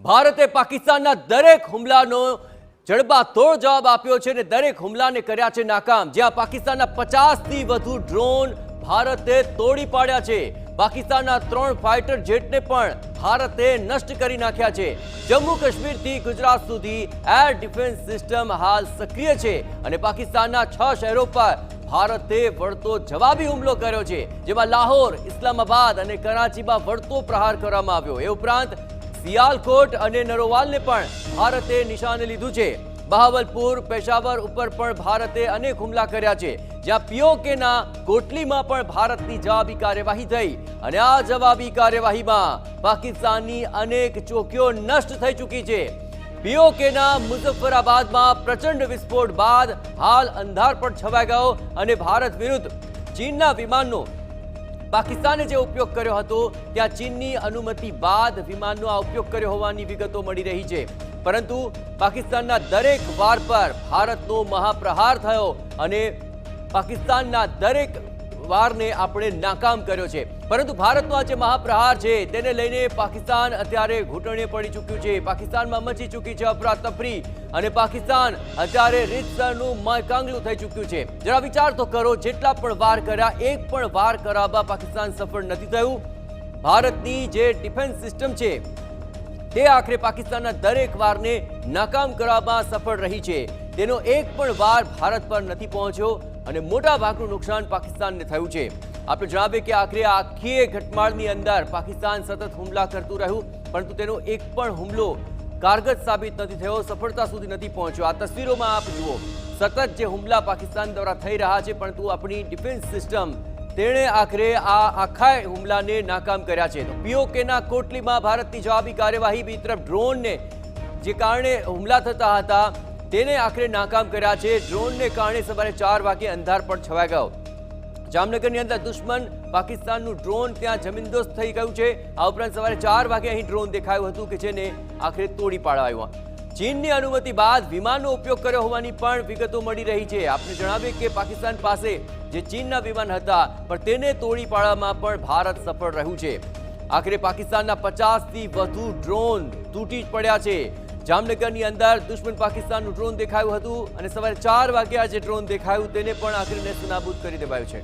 ભારતે પાકિસ્તાનના દરેક હુમલાનો જડબાતોડ જવાબ આપ્યો છે અને દરેક હુમલાને કર્યા છે નાકામ। જ્યાં પાકિસ્તાનના 50થી વધુ ડ્રોન ભારતે તોડી પાડ્યા છે। પાકિસ્તાનના 3 ફાઇટર જેટને પણ ભારતે નષ્ટ કરી નાખ્યા છે। જમ્મુ કાશ્મીરથી ગુજરાત સુધી એર ડિફેન્સ સિસ્ટમ હાલ સક્રિય છે અને પાકિસ્તાનના 6 શહેરો પર ભારતે વળતો જવાબી હુમલો કર્યો છે, જેમાં લાહોર, ઇસ્લામાબાદ અને કરાચીમાં વળતો પ્રહાર કરવામાં આવ્યો। એ ઉપરાંત સિયાલકોટ અને નરોવાલને પણ ભારતે નિશાને લીધું છે। બહાવલપુર, પેશાવર ઉપર પણ ભારતે અનેક હુમલા કર્યા છે, જ્યાં પીઓકેના કોટલીમાં પણ ભારતની જવાબી કાર્યવાહી થઈ અને આ જવાબી કાર્યવાહીમાં પાકિસ્તાનની અનેક ચોકીઓ નષ્ટ થઈ ચૂકી છે। પીઓકેના મુઝફ્ફરાબાદમાં પ્રચંડ વિસ્ફોટ બાદ હાલ અંધારપટ છવાઈ ગયો અને ભારત વિરુદ્ધ ચીનના વિમાનનો પાકિસ્તાને જે ઉપયોગ કર્યો હતો ત્યાં ચીનની અનુમતિ બાદ વિમાનનો આ ઉપયોગ કર્યો હોવાની વિગતો મળી રહી છે, પરંતુ પાકિસ્તાનના દરેક વાર પર ભારતનો મહાપ્રહાર થયો અને પાકિસ્તાનના દરેક વારને આપણે નાકામ કર્યો છે। પરંતુ ભારતનો આ જે મહાપ્રહાર છે તેને લઈને પાકિસ્તાન અત્યારે ઘૂંટણે પડી ચૂક્યું છે। પાકિસ્તાનમાં મચી ચૂકી છે અફરાતફરી અને પાકિસ્તાન અત્યારે રીતસરનું મયકાંગલું થઈ ચૂક્યું છે। જરા વિચાર તો કરો, જેટલા પણ વાર કર્યા, એક પણ વાર કરાવવા પાકિસ્તાન સફળ નથી થયું। ભારતની જે ડિફેન્સ સિસ્ટમ છે તે આખરે પાકિસ્તાનના દરેક વારને નાકામ કરવામાં સફળ રહી છે। તેનો એક પણ વાર ભારત પર નથી પહોંચ્યો અને મોટા ભાગનું નુકસાન પાકિસ્તાનને થયું છે। આપણે જણાવીએ કે આખરે આખી ઘટમાળની અંદર પાકિસ્તાન સતત હુમલા કરતું રહ્યું, પરંતુ તેનો એક પણ હુમલો કારગત સાબિત નથી થયો, સફળતા સુધી નથી પહોંચ્યો। આ તસવીરોમાં આપ જુઓ, સતત જે હુમલા પાકિસ્તાન દ્વારા થઈ રહ્યા છે, પરંતુ આપણી ડિફેન્સ સિસ્ટમ તેણે આખરે આ આખા હુમલાને નાકામ કર્યા છે। તો પીઓકેના કોટલીમાં ભારતની જવાબી કાર્યવાહી, બીજી તરફ ડ્રોનને જે કારણે હુમલા થતા હતા તેને આખરે નાકામ કર્યા છે। ડ્રોનને કારણે સવારે 4 વાગે અંધારપટ છવાઈ ગયો। જામનગરની અંદર દુશ્મન પાકિસ્તાનનું ડ્રોન ત્યાં જમીનદોસ્ત થઈ ગયું છે। આ ઉપરાંત સવારે 4 વાગે અહીં ડ્રોન દેખાયું હતું કે જેને આખરે તોડી પાડવામાં આવ્યું। ચીનની અનુમતિ બાદ વિમાનનો ઉપયોગ કર્યો હોવાની પણ વિગતો મળી રહી છે। આપને જણાવીએ કે પાકિસ્તાન પાસે જે ચીનના વિમાન હતા પણ તેને તોડી પાડવામાં પણ ભારત સફળ રહ્યું છે। આખરે પાકિસ્તાનના 50થી વધુ ડ્રોન તૂટી પડ્યા છે। જામનગરની અંદર દુશ્મન પાકિસ્તાનનું ડ્રોન દેખાયું હતું અને સવારે 4 વાગ્યા જે ડ્રોન દેખાયું તેને પણ આખરે નેસ્તનાબૂદ કરી દેવાયું છે।